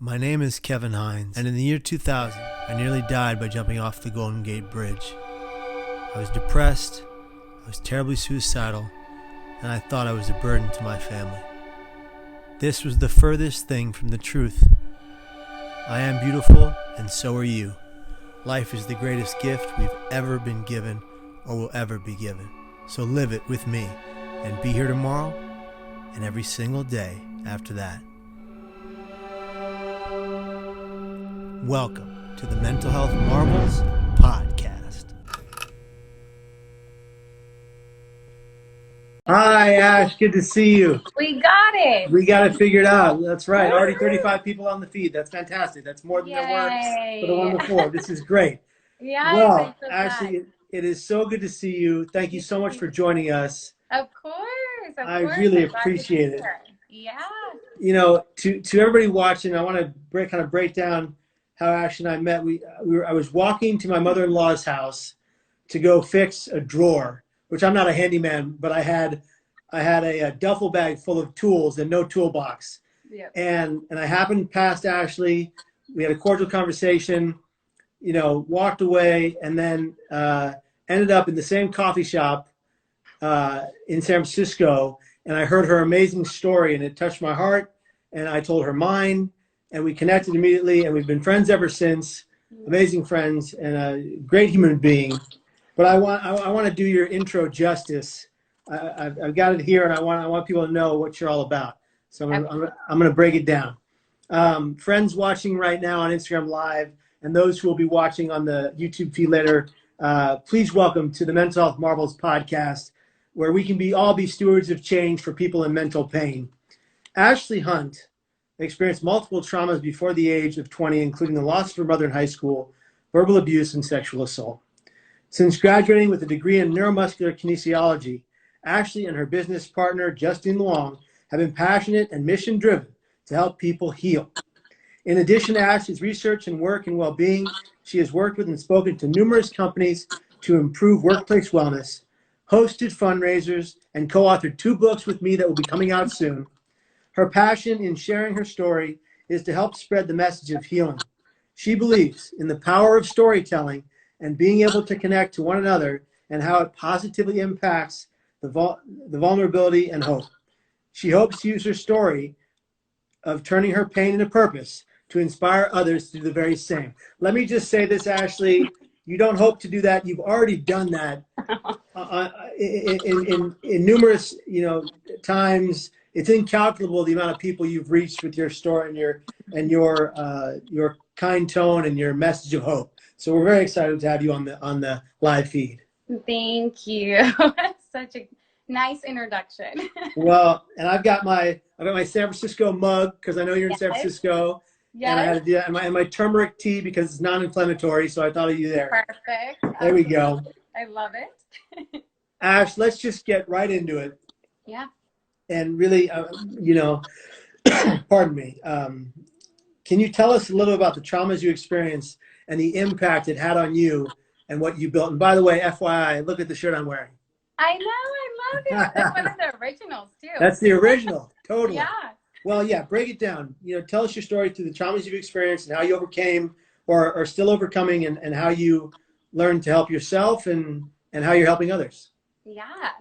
My name is Kevin Hines, and in the year 2000, I nearly died by jumping off the Golden Gate Bridge. I was depressed, I was terribly suicidal, and I thought I was a burden to my family. This was the furthest thing from the truth. I am beautiful, and so are you. Life is the greatest gift we've ever been given or will ever be given. So live it with me, and be here tomorrow and every single day after that. Welcome to the Mental Health Marvels Podcast. Hi, Ash. Good to see you. We got it. We got it figured out. That's right. Already 35 people on the feed. That's fantastic. That's more than there were for the one before. This is great. Yeah. Well, Ashley, it is so good to see you. Thank you so much for joining us. Of course. I really appreciate it. Yeah. You know, to everybody watching, I want to break down how Ash and I met. I was walking to my mother-in-law's house to go fix a drawer, which I'm not a handyman, but I had a duffel bag full of tools and no toolbox. Yep. And I happened past Ashley. We had a cordial conversation, you know, walked away, and then ended up in the same coffee shop in San Francisco. And I heard her amazing story, and it touched my heart. And I told her mine, and we connected immediately, and we've been friends ever since. Amazing friends and a great human being. But I want to do your intro justice. I've got it here, and I want people to know what you're all about. So I'm going to break it down. Friends watching right now on Instagram Live, and those who will be watching on the YouTube feed later, please welcome to the Mental Health Marvels Podcast, where we can all be stewards of change for people in mental pain. Ashley Hunt experienced multiple traumas before the age of 20, including the loss of her mother in high school, verbal abuse, and sexual assault. Since graduating with a degree in Neuromuscular Kinesiology, Ashley and her business partner, Justine Luong, have been passionate and mission-driven to help people heal. In addition to Ashley's research and work in well-being, she has worked with and spoken to numerous companies to improve workplace wellness, hosted fundraisers, and co-authored 2 books with me that will be coming out soon. Her passion in sharing her story is to help spread the message of healing. She believes in the power of storytelling and being able to connect to one another and how it positively impacts the vulnerability and hope. She hopes to use her story of turning her pain into purpose to inspire others to do the very same. Let me just say this, Ashley. You don't hope to do that. You've already done that in numerous, times. It's incalculable the amount of people you've reached with your story and your kind tone and your message of hope. So we're very excited to have you on the live feed. Thank you. Such a nice introduction. Well, and I've got my San Francisco mug because I know you're in San Francisco. Yes. And I had to do that, and my turmeric tea because it's non-inflammatory. So I thought of you there. Perfect. There we go. I love it. Ash, let's just get right into it. Yeah. And really, pardon me. Can you tell us a little about the traumas you experienced and the impact it had on you and what you built? And by the way, FYI, look at the shirt I'm wearing. I know. I love it. That's one of the originals, too. That's the original. Totally. Yeah. Well, yeah, break it down. Tell us your story through the traumas you've experienced and how you overcame or are still overcoming and how you learned to help yourself and how you're helping others. Yeah.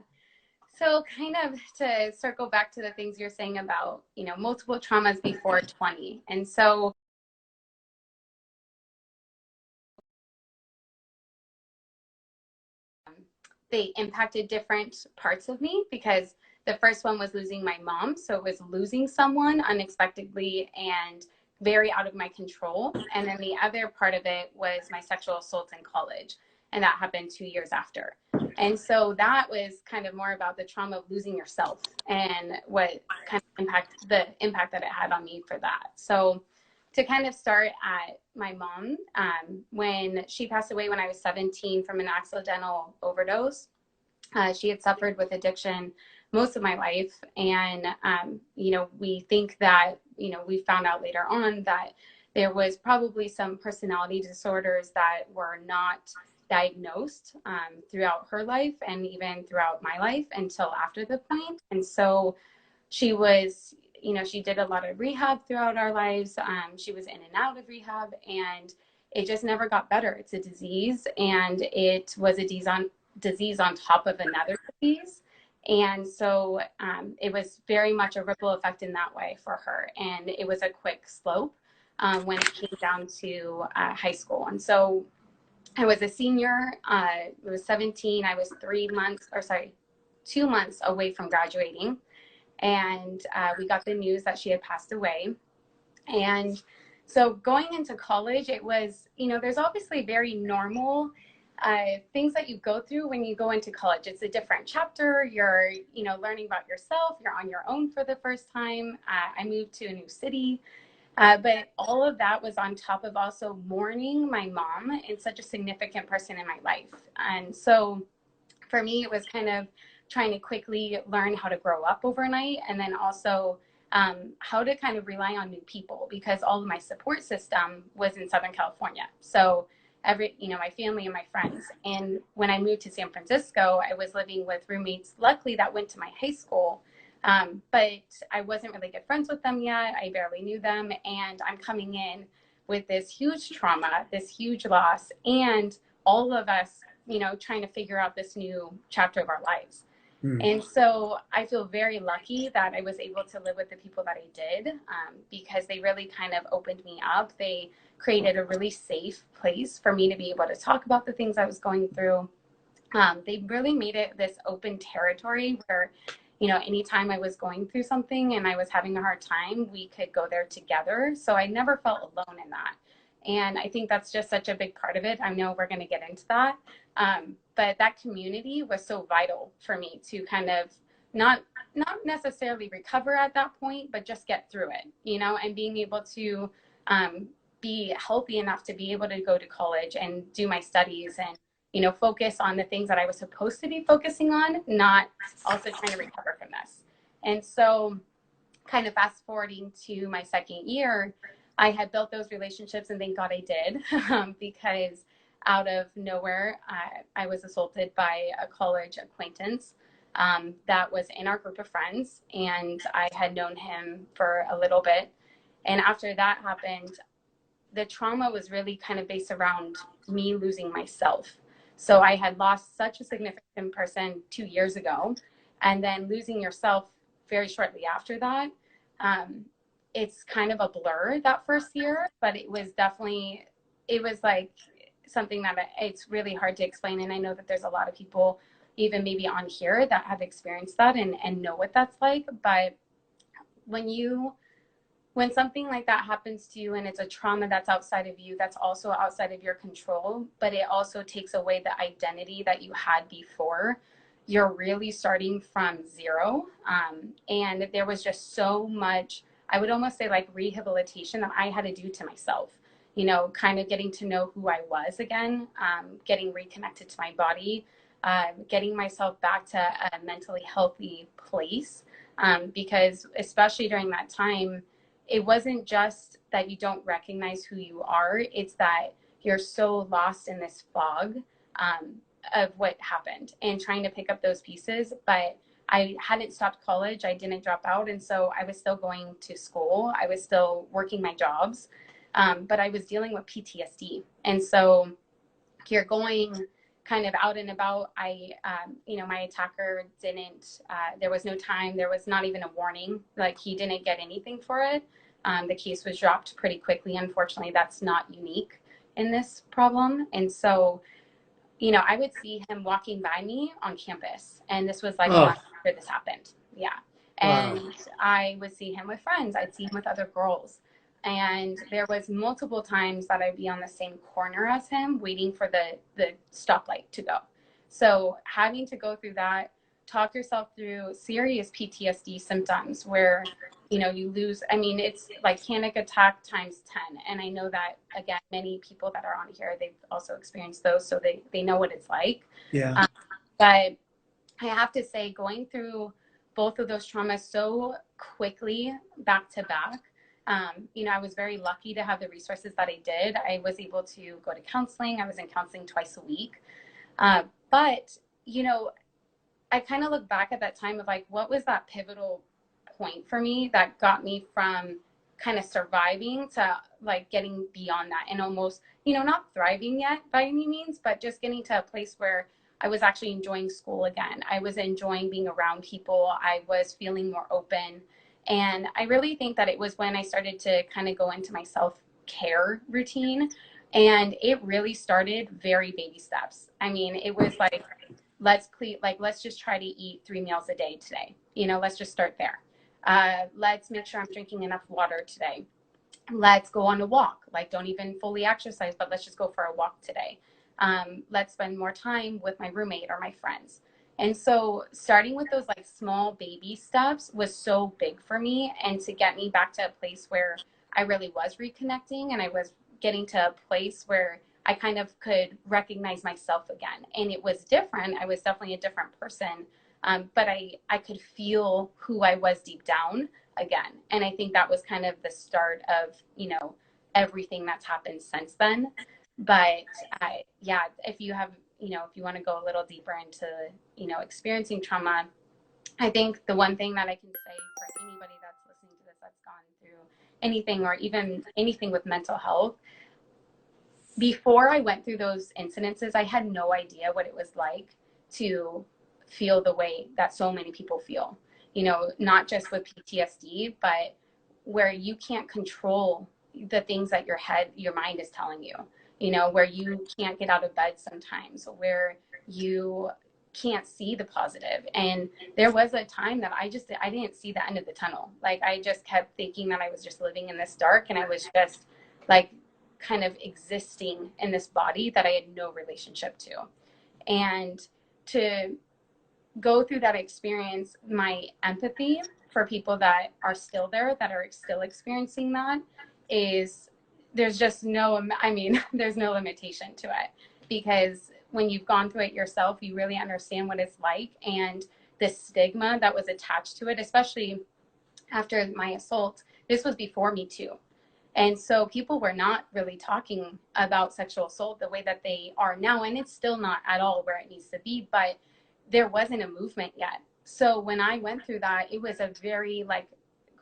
So kind of to circle back to the things you're saying about, multiple traumas before 20. And so they impacted different parts of me because the first one was losing my mom. So it was losing someone unexpectedly and very out of my control. And then the other part of it was my sexual assault in college. And that happened 2 years after. And so that was kind of more about the trauma of losing yourself and what kind of impact that it had on me for that. So to kind of start at my mom, when she passed away when I was 17 from an accidental overdose, she had suffered with addiction most of my life. And, we think that, we found out later on that there was probably some personality disorders that were not diagnosed throughout her life and even throughout my life until after the point. And so she was you know, she did a lot of rehab throughout our lives. She was in and out of rehab, and it just never got better. It's a disease, and it was a disease on top of another disease. And so it was very much a ripple effect in that way for her. And it was a quick slope when it came down to high school. And so I was a senior. I was 17. I was 2 months away from graduating. And we got the news that she had passed away. And so going into college, it was, you know, there's obviously very normal things that you go through when you go into college. It's a different chapter. You're, you know, learning about yourself. You're on your own for the first time. I moved to a new city. But all of that was on top of also mourning my mom and such a significant person in my life. And so for me, it was kind of trying to quickly learn how to grow up overnight, and then also how to kind of rely on new people, because all of my support system was in Southern California. So my family and my friends. And when I moved to San Francisco, I was living with roommates, luckily, that went to my high school. But I wasn't really good friends with them yet. I barely knew them. And I'm coming in with this huge trauma, this huge loss, and all of us, you know, trying to figure out this new chapter of our lives. And so I feel very lucky that I was able to live with the people that I did, because they really kind of opened me up. They created a really safe place for me to be able to talk about the things I was going through. They really made it this open territory where, you know, anytime I was going through something and I was having a hard time, we could go there together. So I never felt alone in that. And I think that's just such a big part of it. I know we're going to get into that. But that community was so vital for me to kind of not necessarily recover at that point, but just get through it, you know, and being able to be healthy enough to be able to go to college and do my studies and, you know, focus on the things that I was supposed to be focusing on, not also trying to recover from this. And so kind of fast forwarding to my second year, I had built those relationships, and thank God I did, because out of nowhere, I was assaulted by a college acquaintance that was in our group of friends, and I had known him for a little bit. And after that happened, the trauma was really kind of based around me losing myself. So I had lost such a significant person 2 years ago, and then losing yourself very shortly after that. It's kind of a blur that first year, but it was like something that it's really hard to explain. And I know that there's a lot of people, even maybe on here, that have experienced that and know what that's like. But when something like that happens to you, and it's a trauma that's outside of you, that's also outside of your control, but it also takes away the identity that you had before, you're really starting from zero. And there was just so much, I would almost say, like rehabilitation that I had to do to myself, you know, kind of getting to know who I was again, getting reconnected to my body, getting myself back to a mentally healthy place. Because especially during that time, it wasn't just that you don't recognize who you are, it's that you're so lost in this fog of what happened and trying to pick up those pieces. But I hadn't stopped college. I didn't drop out. And so I was still going to school. I was still working my jobs, but I was dealing with PTSD. And so you're going kind of out and about. My attacker didn't, there was no time. There was not even a warning. Like, he didn't get anything for it. The case was dropped pretty quickly. Unfortunately, that's not unique in this problem. And so, you know, I would see him walking by me on campus, and this was like a month after this happened. Yeah. And I would see him with friends. I'd see him with other girls. And there was multiple times that I'd be on the same corner as him, waiting for the stoplight to go. So having to go through that, talk yourself through serious PTSD symptoms where, you know, you lose, I mean, it's like panic attack times 10. And I know that, again, many people that are on here, they've also experienced those, so they know what it's like. Yeah. But I have to say, going through both of those traumas so quickly, back to back, you know, I was very lucky to have the resources that I did. I was able to go to counseling. I was in counseling twice a week. But, you know, I kind of look back at that time of like, what was that pivotal point for me that got me from kind of surviving to like getting beyond that and almost, you know, not thriving yet by any means, but just getting to a place where I was actually enjoying school again. I was enjoying being around people. I was feeling more open. And I really think that it was when I started to kind of go into my self-care routine. And it really started very baby steps. I mean, it was like, let's just try to eat 3 meals a day today. You know, let's just start there. Let's make sure I'm drinking enough water today. Let's go on a walk. Like, don't even fully exercise, but let's just go for a walk today. Let's spend more time with my roommate or my friends. And so starting with those like small baby steps was so big for me, and to get me back to a place where I really was reconnecting and I was getting to a place where I kind of could recognize myself again. And it was different. I was definitely a different person. But I could feel who I was deep down again. And I think that was kind of the start of, you know, everything that's happened since then. But yeah, if you have, you know, if you want to go a little deeper into, you know, experiencing trauma, I think the one thing that I can say for anybody that's listening to this, that's gone through anything or even anything with mental health, before I went through those incidences, I had no idea what it was like to feel the way that so many people feel, you know, not just with PTSD, but where you can't control the things that your mind is telling you, you know, where you can't get out of bed sometimes, where you can't see the positive. And there was a time that I didn't see the end of the tunnel. Like, I just kept thinking that I was just living in this dark, and I was just like kind of existing in this body that I had no relationship to. And to go through that experience, my empathy for people that are still there, that are still experiencing that, is there's just no, I mean, there's no limitation to it, because when you've gone through it yourself, you really understand what it's like, and the stigma that was attached to it, especially after my assault. This was before Me Too. And so people were not really talking about sexual assault the way that they are now. And it's still not at all where it needs to be, but there wasn't a movement yet. So when I went through that, it was a very like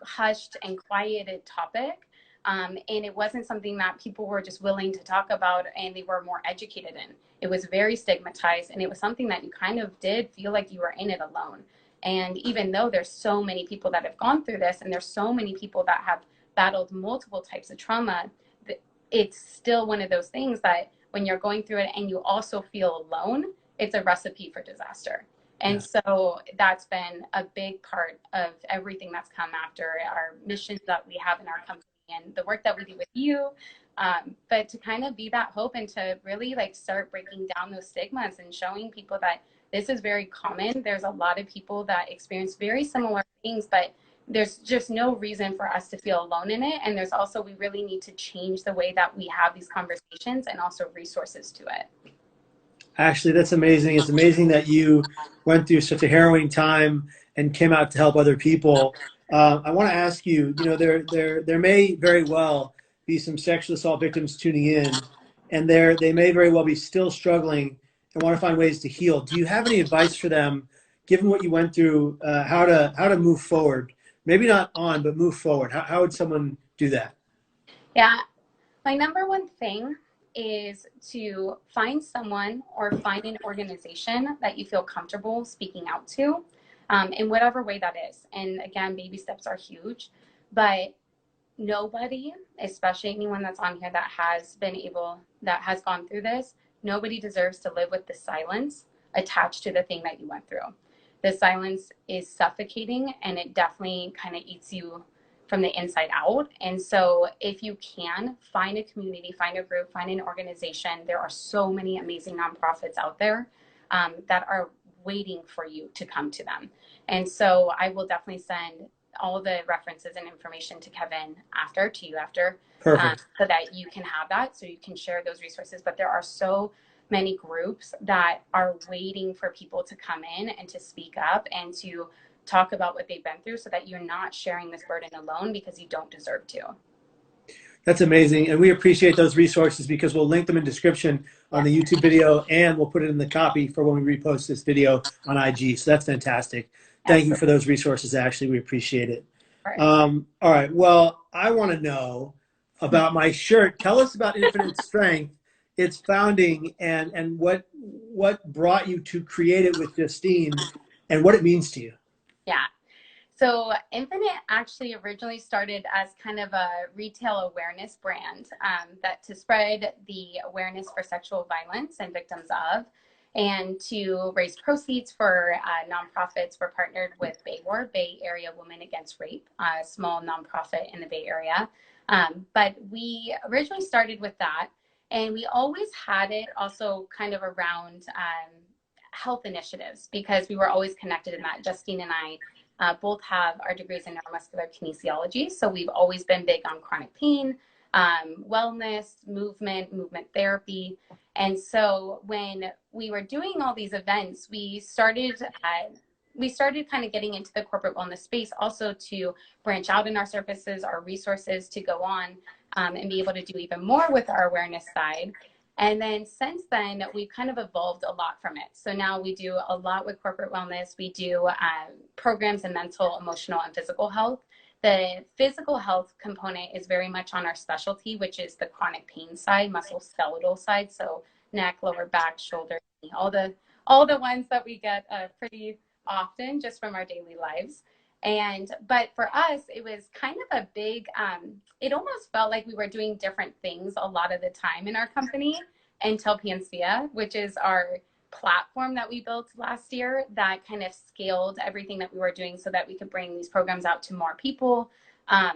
hushed and quieted topic. And it wasn't something that people were just willing to talk about and they were more educated in. It was very stigmatized, and it was something that you kind of did feel like you were in it alone. And even though there's so many people that have gone through this, and there's so many people that have battled multiple types of trauma, it's still one of those things that when you're going through it and you also feel alone, it's a recipe for disaster. And so that's been a big part of everything that's come after our missions that we have in our company and the work that we do with you. But to kind of be that hope and to really like start breaking down those stigmas and showing people that this is very common. There's a lot of people that experience very similar things, but there's just no reason for us to feel alone in it. And there's also, we really need to change the way that we have these conversations and also resources to it. Actually, that's amazing. It's amazing that you went through such a harrowing time and came out to help other people. I want to ask you, you know, there may very well be some sexual assault victims tuning in, and they may very well be still struggling and want to find ways to heal. Do you have any advice for them, given what you went through, how to move forward? Maybe not on, but move forward. How would someone do that? Yeah, my number one thing is to find someone or find an organization that you feel comfortable speaking out to, in whatever way that is. And again, baby steps are huge, but nobody, especially anyone that's on here that has gone through this, nobody deserves to live with the silence attached to the thing that you went through. The silence is suffocating, and it definitely kind of eats you from the inside out. And so if you can find a community, find a group, find an organization, there are so many amazing nonprofits out there that are waiting for you to come to them. And so I will definitely send all the references and information to Kevin after, so that you can have that, so you can share those resources. But there are so many groups that are waiting for people to come in and to speak up and to talk about what they've been through, so that you're not sharing this burden alone, because you don't deserve to. That's amazing. And we appreciate those resources, because we'll link them in description on the YouTube video, and we'll put it in the copy for when we repost this video on IG. So that's fantastic. Thank you for those resources, Ashley. We appreciate it. All right. Well, I want to know about my shirt. Tell us about Infinite Strength, its founding, and what brought you to create it with Justine, and what it means to you. Yeah. So Infinite actually originally started as kind of a retail awareness brand that to spread the awareness for sexual violence and victims of, and to raise proceeds for nonprofits. We're partnered with BayWar, Bay Area Women Against Rape, a small nonprofit in the Bay Area. But we originally started with that, and we always had it also kind of around health initiatives, because we were always connected in that. Justine and I both have our degrees in neuromuscular kinesiology, so we've always been big on chronic pain, wellness, movement therapy. And so when we were doing all these events, we started kind of getting into the corporate wellness space, also to branch out in our services, our resources, to go on and be able to do even more with our awareness side. And then since then, we've kind of evolved a lot from it. So now we do a lot with corporate wellness. We do programs in mental, emotional, and physical health. The physical health component is very much on our specialty, which is the chronic pain side, musculoskeletal side. So neck, lower back, shoulder, knee, all the ones that we get pretty often just from our daily lives. But for us, it was kind of a big, it almost felt like we were doing different things a lot of the time in our company, until Panacea, which is our platform that we built last year, that kind of scaled everything that we were doing so that we could bring these programs out to more people,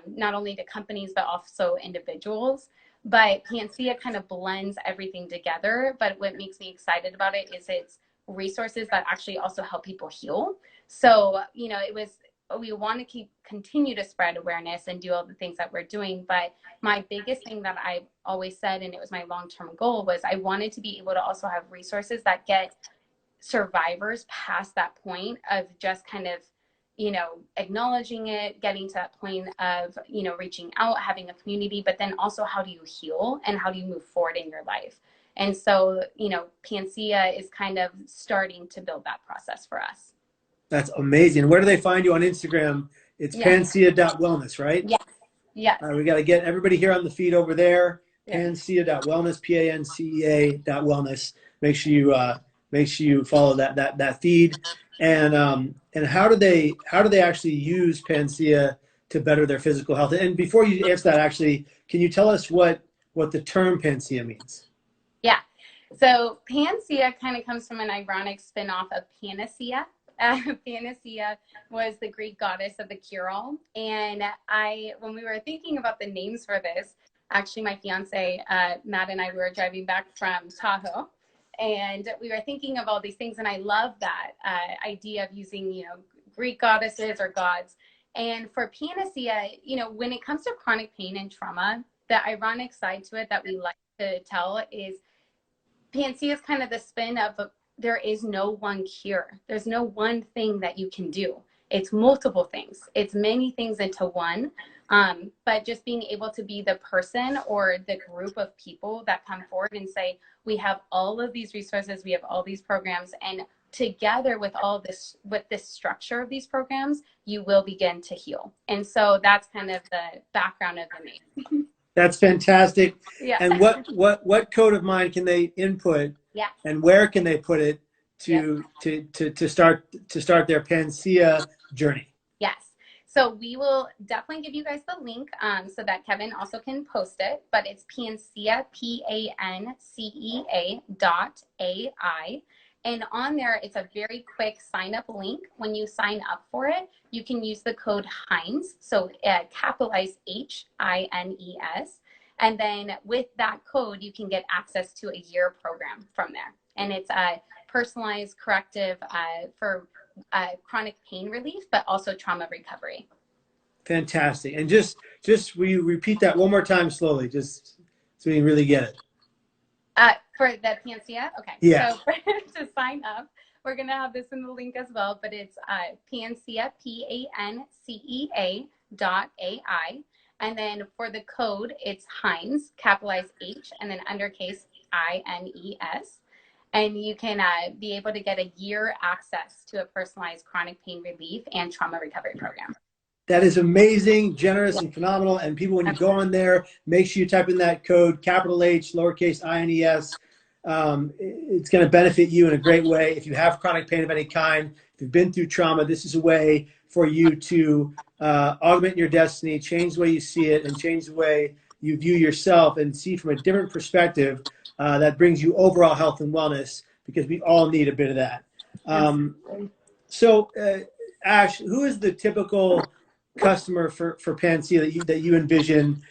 not only to companies, but also individuals. But Panacea kind of blends everything together. But what makes me excited about it is it's resources that actually also help people heal. So, we want to continue to spread awareness and do all the things that we're doing. But my biggest thing that I've always said, and it was my long-term goal, was I wanted to be able to also have resources that get survivors past that point of just kind of, acknowledging it, getting to that point of, reaching out, having a community, but then also how do you heal and how do you move forward in your life? And so, Panacea is kind of starting to build that process for us. That's amazing. Where do they find you on Instagram? It's panacea.wellness, right? Yes. Yes. All right, we got to get everybody here on the feed over there. Panacea.wellness, PANCEA.wellness. Make sure you follow that feed. And how do they actually use Panacea to better their physical health? And before you answer that, actually, can you tell us what the term Panacea means? Yeah. So Panacea kind of comes from an ironic spin-off of Panacea. Panacea was the Greek goddess of the cure-all. And when we were thinking about the names for this, actually my fiance, Matt, and I, we were driving back from Tahoe, and we were thinking of all these things. And I love that idea of using, Greek goddesses or gods. And for Panacea, when it comes to chronic pain and trauma, the ironic side to it that we like to tell is Panacea is kind of the spin of there is no one cure. There's no one thing that you can do. It's multiple things. It's many things into one. But just being able to be the person or the group of people that come forward and say, we have all of these resources, we have all these programs, and together with this structure of these programs, you will begin to heal. And so that's kind of the background of the name. That's fantastic. Yeah. And what code of mind can they input? Yeah. And where can they put it to start their Panacea journey? Yes. So we will definitely give you guys the link so that Kevin also can post it. But it's Panacea, PANCEA.AI. And on there, it's a very quick sign up link. When you sign up for it, you can use the code Hines. So capitalize HINES. And then with that code, you can get access to a year program from there. And it's a personalized corrective for chronic pain relief, but also trauma recovery. Fantastic. And just will you repeat that one more time slowly, just so we can really get it? For the Panacea? Okay. Yeah. So to sign up, we're going to have this in the link as well, but it's Panacea, PANCEA.AI. And then for the code, it's Hines, capitalized H, and then undercase INES. and you can be able to get a year access to a personalized chronic pain relief and trauma recovery program. That is amazing, generous, and phenomenal. And people, when you go on there, make sure you type in that code, capital H, lowercase INES. It's going to benefit you in a great way. If you have chronic pain of any kind, if you've been through trauma, this is a way for you to augment your destiny, change the way you see it, and change the way you view yourself and see from a different perspective that brings you overall health and wellness, because we all need a bit of that. So, Ash, who is the typical customer for Panacea that you envision?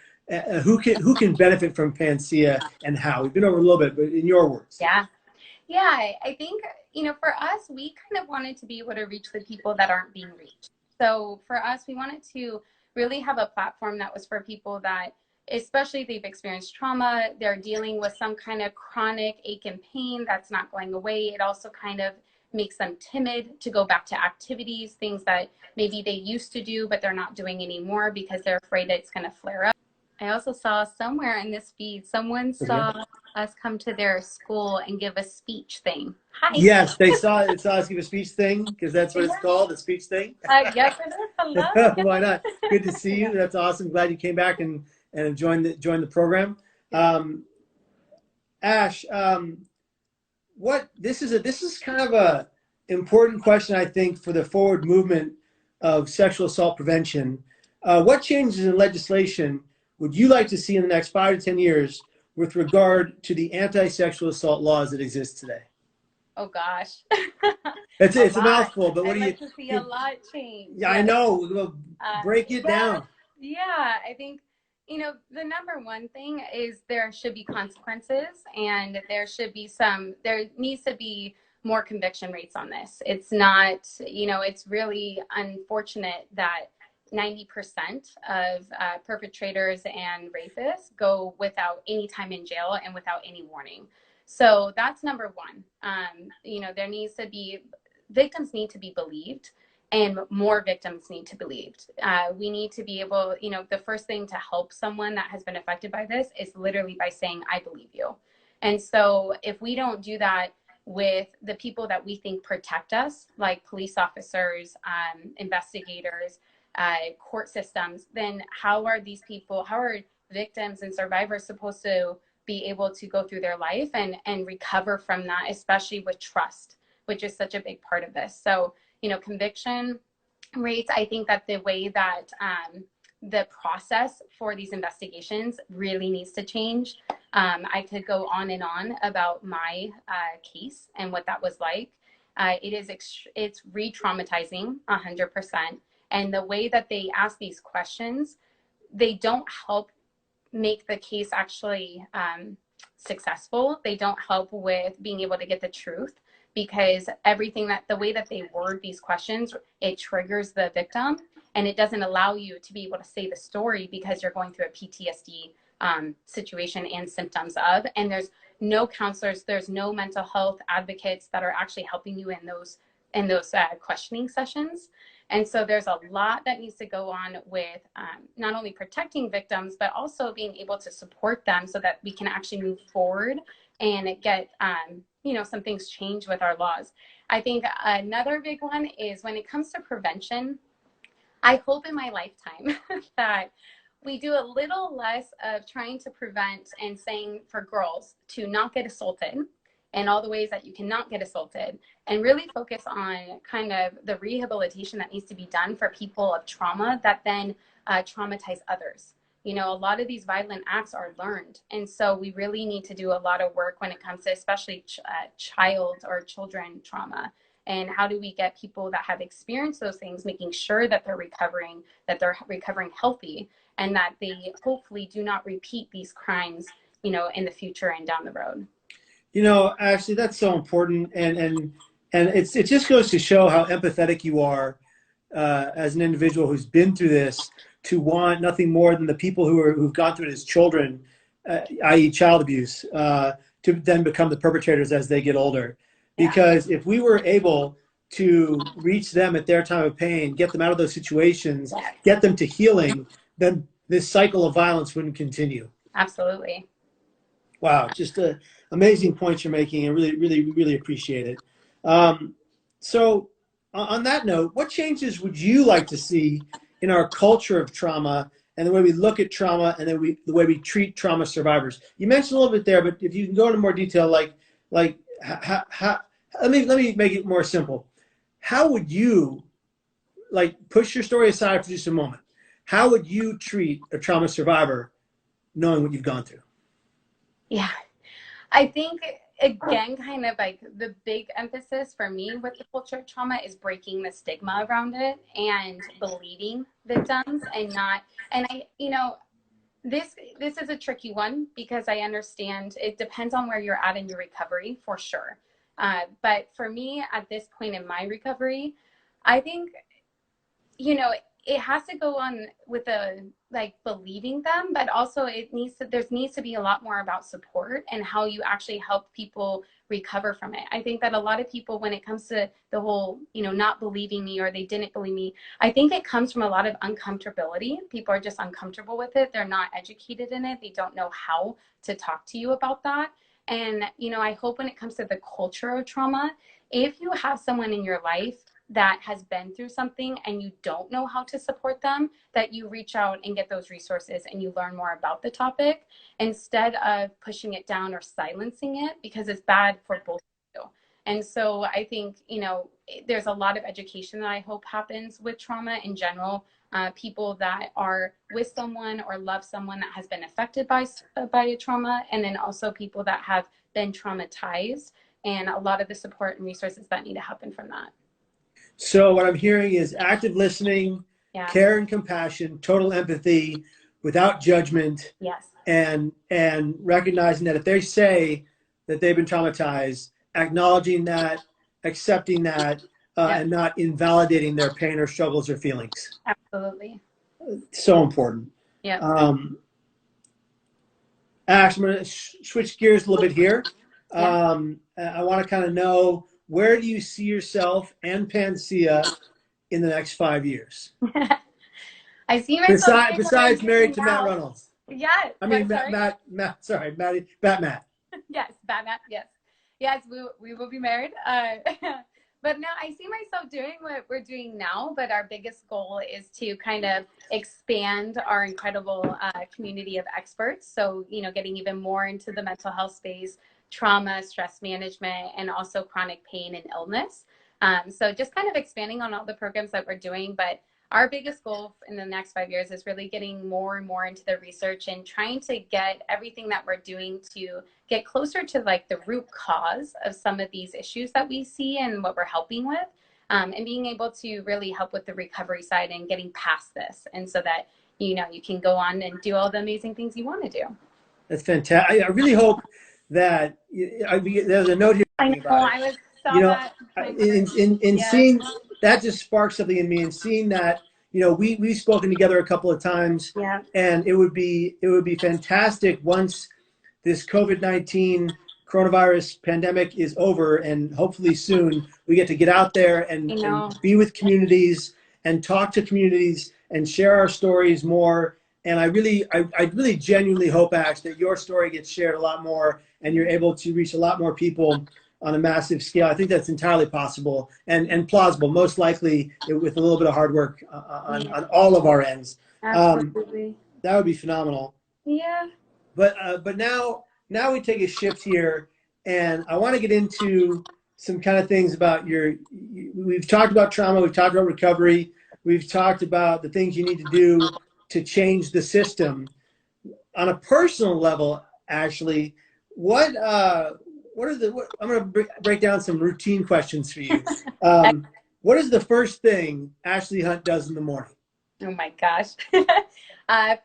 Who can benefit from Panacea, and how? We've been over a little bit, but in your words. Yeah, I think, for us, we kind of wanted to be able to reach the people that aren't being reached. So for us, we wanted to really have a platform that was for people that, especially if they've experienced trauma, they're dealing with some kind of chronic ache and pain that's not going away. It also kind of makes them timid to go back to activities, things that maybe they used to do, but they're not doing anymore because they're afraid that it's going to flare up. I also saw somewhere in this feed, someone saw us come to their school and give a speech thing. Hi. Yes, they saw us give a speech thing, because that's what it's called, a speech thing. Yes, hello. Why not? Good to see you. That's awesome. Glad you came back and joined the program. Ash, this is kind of a important question, I think, for the forward movement of sexual assault prevention. What changes in legislation would you like to see in the next 5 to 10 years with regard to the anti-sexual assault laws that exist today? Oh gosh, it's a mouthful, but what do you? I'd like to see a lot change. Yeah, I know. We'll break it down. Yeah, I think the number one thing is there should be consequences, and there needs to be more conviction rates on this. It's not, it's really unfortunate that 90% of perpetrators and rapists go without any time in jail and without any warning. So that's number one. There needs to be, victims need to be believed, and more victims need to be believed. We need to be able, the first thing to help someone that has been affected by this is literally by saying, I believe you. And so if we don't do that with the people that we think protect us, like police officers, investigators, court systems, then how are victims and survivors supposed to be able to go through their life and recover from that, especially with trust, which is such a big part of this. So, conviction rates, I think that the way that the process for these investigations really needs to change. I could go on and on about my case and what that was like. It's re-traumatizing 100%. And the way that they ask these questions, they don't help make the case actually successful. They don't help with being able to get the truth, because the way that they word these questions, it triggers the victim, and it doesn't allow you to be able to say the story because you're going through a PTSD situation and symptoms of, and there's no counselors, there's no mental health advocates that are actually helping you in those questioning sessions. And so there's a lot that needs to go on with not only protecting victims, but also being able to support them so that we can actually move forward and get, some things change with our laws. I think another big one is when it comes to prevention, I hope in my lifetime that we do a little less of trying to prevent and saying for girls to not get assaulted and all the ways that you cannot get assaulted, and really focus on kind of the rehabilitation that needs to be done for people of trauma that then traumatize others. A lot of these violent acts are learned. And so we really need to do a lot of work when it comes to especially child or children trauma. And how do we get people that have experienced those things, making sure that they're recovering healthy, and that they hopefully do not repeat these crimes, in the future and down the road. Actually, that's so important, and it just goes to show how empathetic you are as an individual who's been through this, to want nothing more than the people who've gone through it as children, i.e. child abuse, to then become the perpetrators as they get older. Because if we were able to reach them at their time of pain, get them out of those situations, get them to healing, then this cycle of violence wouldn't continue. Absolutely. Wow, just amazing points you're making. I really, really, really appreciate it. So, on that note, what changes would you like to see in our culture of trauma and the way we look at trauma and the way we treat trauma survivors? You mentioned a little bit there, but if you can go into more detail, like how, let me make it more simple. How would you, like, push your story aside for just a moment? How would you treat a trauma survivor knowing what you've gone through? Yeah. I think, again, kind of like the big emphasis for me with the culture of trauma is breaking the stigma around it and believing victims and not, and I, this is a tricky one because I understand it depends on where you're at in your recovery for sure. But for me at this point in my recovery, I think, it has to go on with a like believing them, but also there needs to be a lot more about support and how you actually help people recover from it. I think that a lot of people, when it comes to the whole, not believing me or they didn't believe me, I think it comes from a lot of uncomfortability. People are just uncomfortable with it. They're not educated in it. They don't know how to talk to you about that. And, I hope when it comes to the culture of trauma, if you have someone in your life that has been through something and you don't know how to support them, that you reach out and get those resources and you learn more about the topic instead of pushing it down or silencing it, because it's bad for both of you. And so I think, there's a lot of education that I hope happens with trauma in general. People that are with someone or love someone that has been affected by a trauma, and then also people that have been traumatized, and a lot of the support and resources that need to happen from that. So what I'm hearing is active listening, Yeah. care and compassion, total empathy, without judgment, Yes. and recognizing that if they say that they've been traumatized, acknowledging that, accepting that, and not invalidating their pain or struggles or feelings. Absolutely. So important. Yeah. Ash, I'm going to switch gears a little bit here. I want to kind of know, where do you see yourself and Panacea in the next 5 years? I see myself besides married to Matt Reynolds. Yes. I mean, Matt, sorry, Matt. Yes, Matt, yes. Yes, we will be married. But now I see myself doing what we're doing now, but our biggest goal is to kind of expand our incredible community of experts. So, getting even more into the mental health space, trauma, stress management, and also chronic pain and illness. So just kind of expanding on all the programs that we're doing. But our biggest goal in the next 5 years is really getting more and more into the research and trying to get everything that we're doing to get closer to like the root cause of some of these issues that we see and what we're helping with, and being able to really help with the recovery side and getting past this. And so that, you can go on and do all the amazing things you want to do. That's fantastic. I really hope that there's a note here. I know, I was in seeing that just sparked something in me, and seeing that, we've spoken together a couple of times, and it would be fantastic once this COVID-19 coronavirus pandemic is over, and hopefully soon we get to get out there and be with communities and talk to communities and share our stories more. And I really genuinely hope, Ash, that your story gets shared a lot more and you're able to reach a lot more people on a massive scale. I think that's entirely possible and plausible, most likely with a little bit of hard work on all of our ends. Absolutely. That would be phenomenal. Yeah. But now we take a shift here, and I want to get into some kind of things about we've talked about trauma, we've talked about recovery, we've talked about the things you need to do to change the system. On a personal level, Ashley, I'm going to break down some routine questions for you. What is the first thing Ashley Hunt does in the morning? Oh my gosh.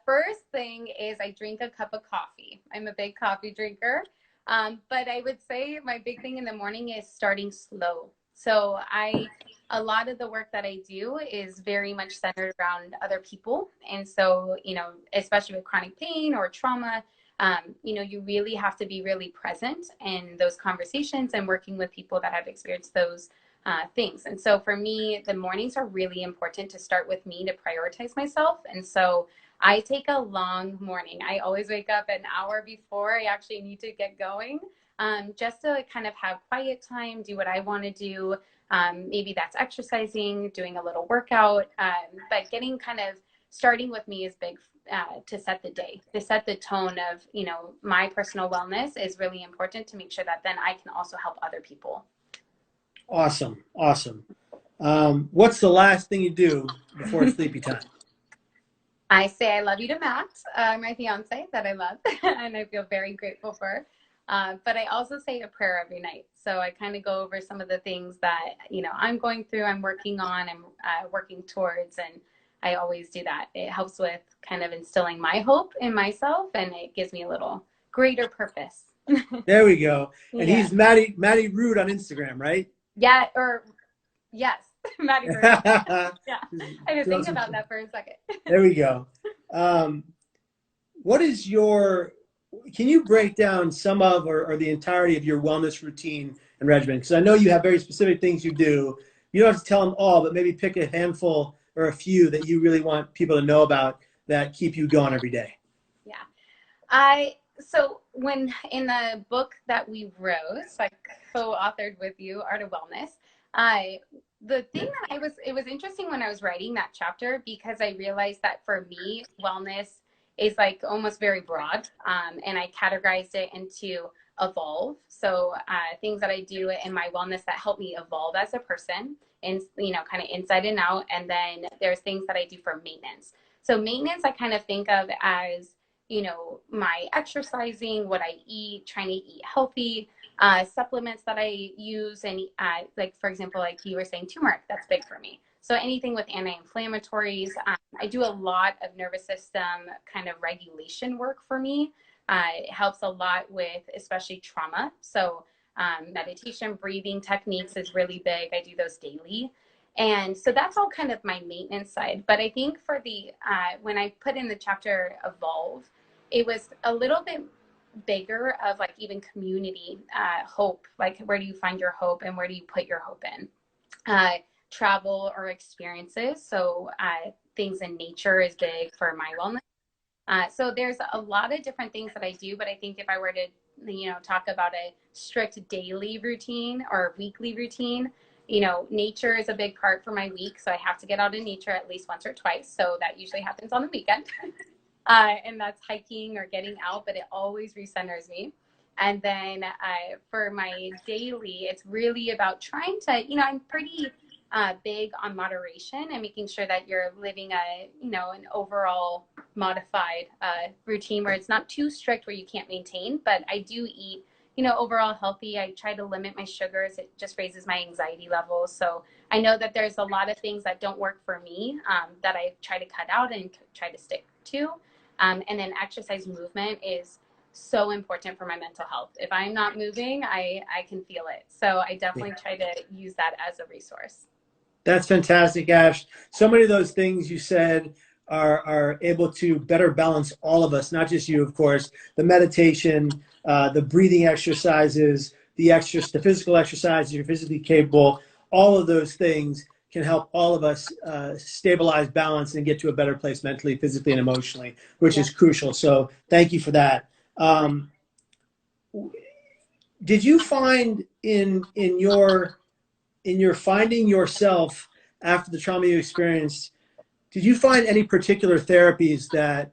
First thing is I drink a cup of coffee. I'm a big coffee drinker. But I would say my big thing in the morning is starting slow. So a lot of the work that I do is very much centered around other people. And so, especially with chronic pain or trauma, you really have to be really present in those conversations and working with people that have experienced those things. And so for me, the mornings are really important to start with me to prioritize myself. And so I take a long morning. I always wake up an hour before I actually need to get going, just to kind of have quiet time, do what I want to do. Maybe that's exercising, doing a little workout, but getting kind of starting with me is big, to set the day, to set the tone of, my personal wellness is really important to make sure that then I can also help other people. Awesome. Awesome. What's the last thing you do before sleepy time? I say I love you to Matt, my fiance that I love and I feel very grateful for. But I also say a prayer every night. So I kind of go over some of the things that, I'm going through, I'm working on, I'm working towards, and I always do that. It helps with kind of instilling my hope in myself, and it gives me a little greater purpose. There we go. And Yeah. he's Maddie Rude on Instagram, right? Yeah, yes, Maddie Bird. Yeah, I had to think about that for a second. There we go. Can you break down some of or the entirety of your wellness routine and regimen? Because I know you have very specific things you do. You don't have to tell them all, but maybe pick a handful or a few that you really want people to know about that keep you going every day. Yeah. So when in the book that we wrote, I co-authored with you, Art of Wellness, the thing that it was interesting when I was writing that chapter, because I realized that for me, wellness is like almost very broad. And I categorized it into evolve. So things that I do in my wellness that help me evolve as a person and, kind of inside and out. And then there's things that I do for maintenance. So maintenance, I kind of think of as, my exercising, what I eat, trying to eat healthy, supplements that I use. And like, for example, like you were saying, turmeric, that's big for me. So anything with anti-inflammatories. I do a lot of nervous system kind of regulation work for me. It helps a lot with especially trauma. So meditation, breathing techniques is really big. I do those daily. And so that's all kind of my maintenance side. But I think for the, when I put in the chapter Evolve, it was a little bit bigger of like even community, hope, like where do you find your hope and where do you put your hope in? Travel or experiences. So things in nature is big for my wellness. So there's a lot of different things that I do, but I think if I were to, talk about a strict daily routine or weekly routine, nature is a big part for my week. So I have to get out in nature at least once or twice. So that usually happens on the weekend. And that's hiking or getting out, but it always recenters me. And then for my daily, it's really about trying to, I'm pretty big on moderation and making sure that you're living an overall modified routine where it's not too strict where you can't maintain, but I do eat, overall healthy. I try to limit my sugars. It just raises my anxiety levels. So I know that there's a lot of things that don't work for me that I try to cut out and try to stick to. And then exercise movement is so important for my mental health. If I'm not moving, I can feel it. So I definitely try to use that as a resource. That's fantastic, Ash. So many of those things you said are able to better balance all of us, not just you, of course. The meditation, the breathing exercises, the physical exercises, you're physically capable. All of those things can help all of us stabilize, balance, and get to a better place mentally, physically, and emotionally, which is crucial. So thank you for that. Did you find in your finding yourself after the trauma you experienced, did you find any particular therapies that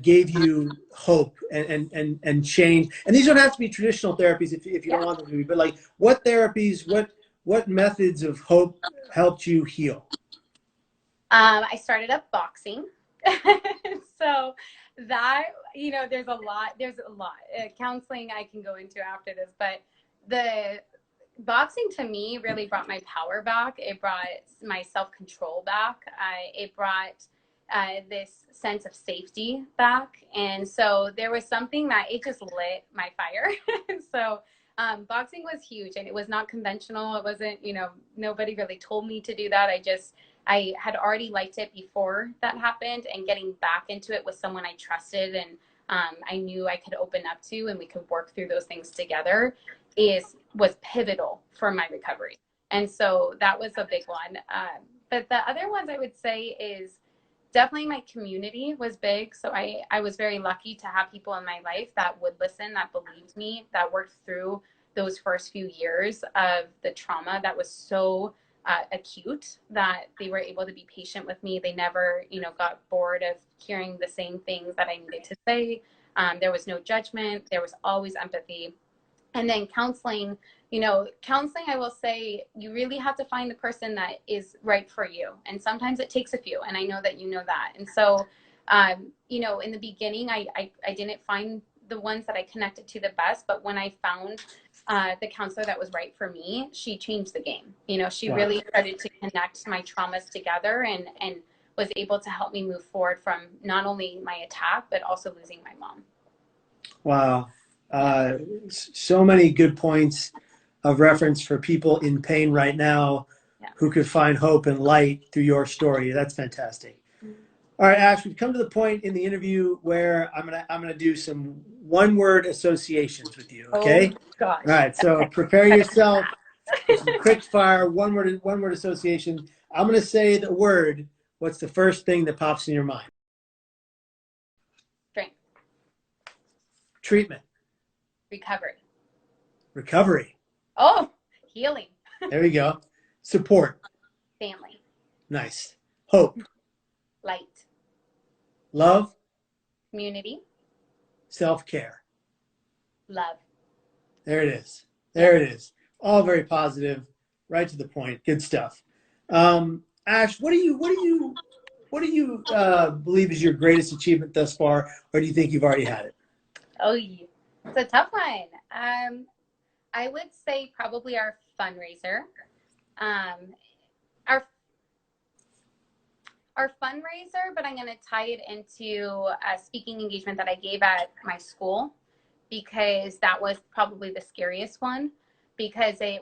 gave you hope and change? And these don't have to be traditional therapies if you don't want them to be, but like what therapies, what methods of hope helped you heal? I started up boxing. So that, there's a lot. Counseling I can go into after this, but the boxing to me really brought my power back. It brought my self-control back. It brought this sense of safety back. And so there was something that it just lit my fire. So boxing was huge, and it was not conventional. It wasn't, nobody really told me to do that. I had already liked it before that happened, and getting back into it with someone I trusted and I knew I could open up to, and we could work through those things together was pivotal for my recovery. And so that was a big one. But the other ones I would say is definitely my community was big. So I was very lucky to have people in my life that would listen, that believed me, that worked through those first few years of the trauma that was so acute, that they were able to be patient with me. They never, got bored of hearing the same things that I needed to say. There was no judgment. There was always empathy. And then counseling, counseling, I will say, you really have to find the person that is right for you. And sometimes it takes a few, and I know that you know that. And so, in the beginning, I didn't find the ones that I connected to the best, but when I found the counselor that was right for me, she changed the game. She Wow. really started to connect my traumas together and was able to help me move forward from not only my attack, but also losing my mom. Wow. So many good points of reference for people in pain right now who could find hope and light through your story. That's fantastic. All right, Ash, we've come to the point in the interview where I'm gonna do some one-word associations with you. Okay. Oh gosh. All right. So prepare yourself. Some quick fire one-word association. I'm gonna say the word. What's the first thing that pops in your mind? Strength. Treatment. Recovery. Oh, healing. There we go. Support. Family. Nice. Hope. Light. Love. Community. Self-care. Love. There it is. There it is. All very positive, right to the point. Good stuff. Ash, what do you believe is your greatest achievement thus far, or do you think you've already had it? Oh, it's a tough one. I would say probably our fundraiser. Our fundraiser, but I'm going to tie it into a speaking engagement that I gave at my school, because that was probably the scariest one, because they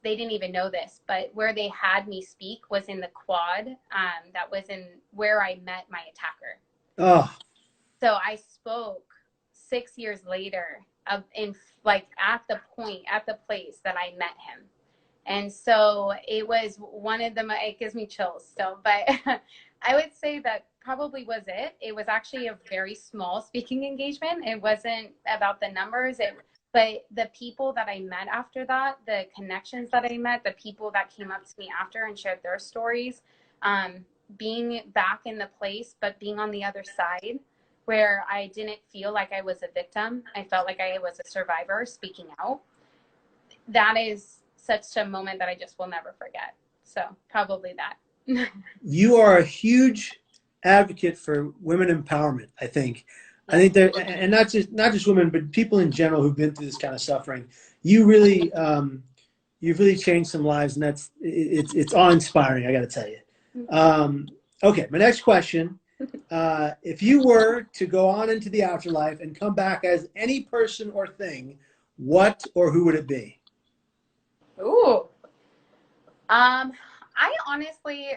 didn't even know this, but where they had me speak was in the quad. That was in where I met my attacker. Oh. So I spoke 6 years later at the place that I met him. And so it was one of them. It gives me chills still, but I would say that probably was it. It was actually a very small speaking engagement. It wasn't about the numbers, but the people that I met after that, the connections that I met, the people that came up to me after and shared their stories, being back in the place, but being on the other side where I didn't feel like I was a victim. I felt like I was a survivor speaking out. That is such a moment that I just will never forget. So probably that. You are a huge advocate for women empowerment, I think. I think that, and not just women, but people in general who've been through this kind of suffering. You really, you've really changed some lives, and it's awe-inspiring, I got to tell you. Okay, my next question. If you were to go on into the afterlife and come back as any person or thing, what or who would it be? Ooh. I honestly,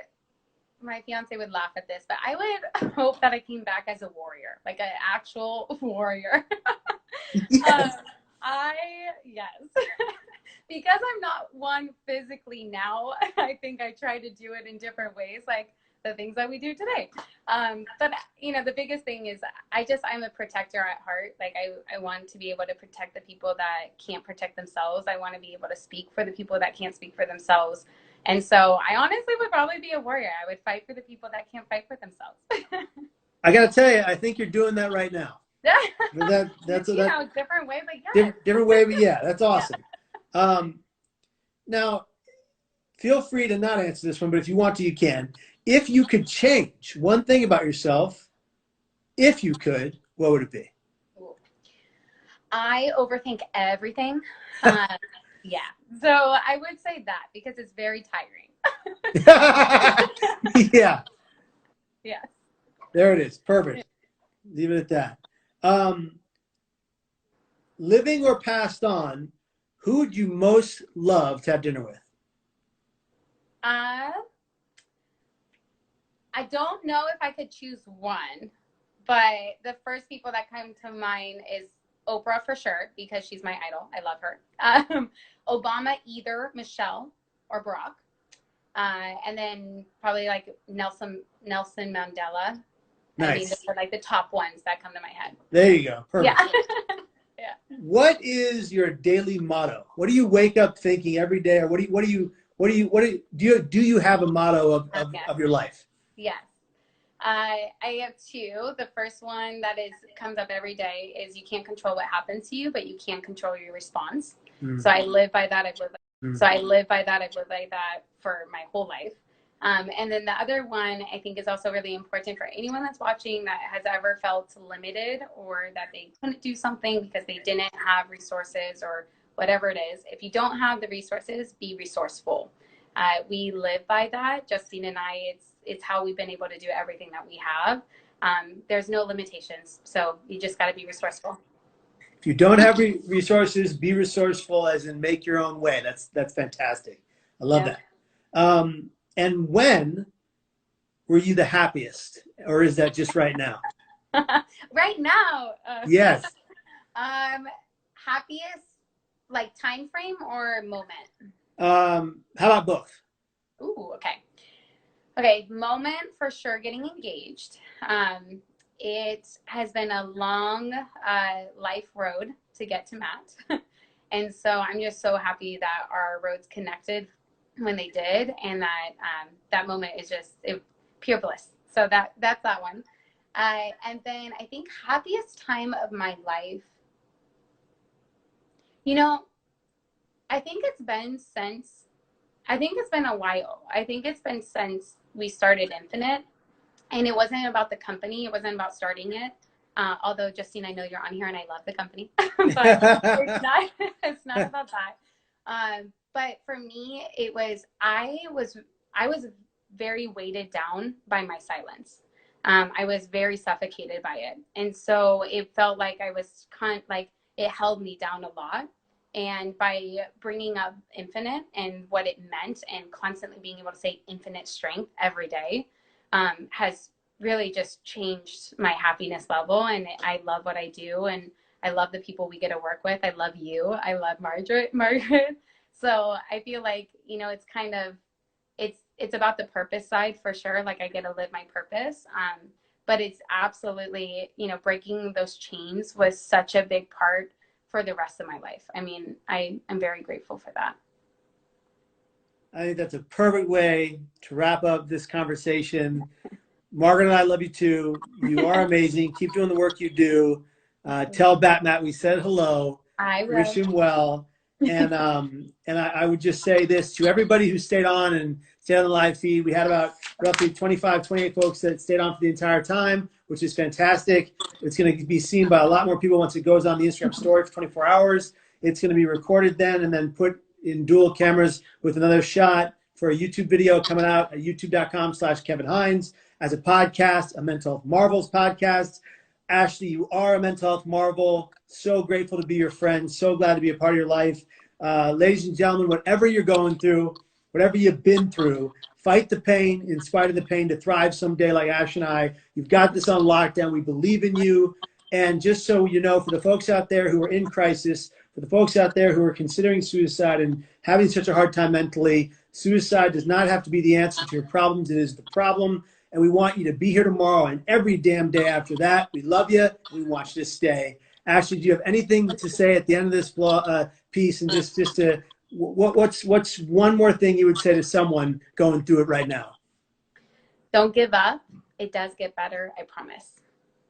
my fiance would laugh at this, but I would hope that I came back as a warrior, like an actual warrior. Yes. Yes. Because I'm not one physically now, I think I try to do it in different ways, like the things that we do today. But the biggest thing is I'm a protector at heart. Like I want to be able to protect the people that can't protect themselves. I want to be able to speak for the people that can't speak for themselves. And so I honestly would probably be a warrior. I would fight for the people that can't fight for themselves. I got to tell you, I think you're doing that right now. That's a different way, but yeah. Different way, but yeah, that's awesome. Yeah. Now, feel free to not answer this one, but if you want to, you can. If you could change one thing about yourself, if you could, what would it be? I overthink everything. Yeah. So I would say that because it's very tiring. Yeah. Yes. There it is. Perfect. Leave it at that. Living or passed on, who would you most love to have dinner with? I don't know if I could choose one, but the first people that come to mind is Oprah for sure, because she's my idol. I love her. Obama, either Michelle or Barack. And then probably like Nelson Mandela. Nice. I mean, those are like the top ones that come to my head. There you go. Perfect. Yeah. Yeah. What is your daily motto? What do you wake up thinking every day, or do you have a motto of your life? Yes. I have two. The first one that comes up every day is you can't control what happens to you, but you can control your response. So I live by that. I've lived by that for my whole life. And then the other one I think is also really important for anyone that's watching that has ever felt limited or that they couldn't do something because they didn't have resources or whatever it is. If you don't have the resources, be resourceful. We live by that. Justine and I, it's how we've been able to do everything that we have. There's no limitations. So you just got to be resourceful. If you don't have resources, be resourceful, as in make your own way. That's fantastic. I love that. And when were you the happiest, or is that just right now? Right now. Yes. Happiest, like time frame or moment? How about both? Ooh, okay. Okay, moment for sure, getting engaged. It has been a long life road to get to Matt. And so I'm just so happy that our roads connected when they did, and that moment is just pure bliss. So that's that one. And then I think happiest time of my life, I think it's been a while. I think it's been since we started Infinite, and it wasn't about the company. It wasn't about starting it. Although Justine, I know you're on here and I love the company, but it's not about that. But for me, I was very weighted down by my silence. I was very suffocated by it. And so it felt like I was it held me down a lot. And by bringing up Infinite and what it meant and constantly being able to say infinite strength every day has really just changed my happiness level. And I love what I do. And I love the people we get to work with. I love you. I love Margaret. So I feel like, it's kind of, it's about the purpose side for sure. Like I get to live my purpose. But it's absolutely, breaking those chains was such a big part for the rest of my life. I mean, I'm very grateful for that. I think that's a perfect way to wrap up this conversation. Margaret and I love you too. You are amazing. Keep doing the work you do. Tell Matt we said hello. I will. Wish him well. And I would just say this to everybody who stayed on and stayed on the live feed. We had about roughly 25, 28 folks that stayed on for the entire time, which is fantastic. It's going to be seen by a lot more people once it goes on the Instagram story for 24 hours. It's going to be recorded then and then put in dual cameras with another shot for a YouTube video coming out at youtube.com/Kevin Hines, as a podcast, a Mental Health Marvels podcast. Ashley, you are a mental health marvel. So grateful to be your friend. So glad to be a part of your life. Ladies and gentlemen, whatever you're going through, whatever you've been through, fight the pain in spite of the pain to thrive someday like Ash and I. You've got this on lockdown. We believe in you. And just so you know, for the folks out there who are in crisis, for the folks out there who are considering suicide and having such a hard time mentally, suicide does not have to be the answer to your problems. It is the problem. And we want you to be here tomorrow and every damn day after that. We love you. We want you to stay. Ashley, do you have anything to say at the end of this piece? And just to, what's one more thing you would say to someone going through it right now? Don't give up. It does get better. I promise.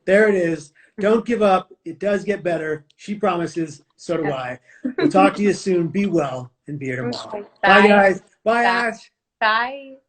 There it is. Don't give up. It does get better. She promises. So do I. We'll talk to you soon. Be well and be here tomorrow. Bye, guys. Bye, Ash. Bye.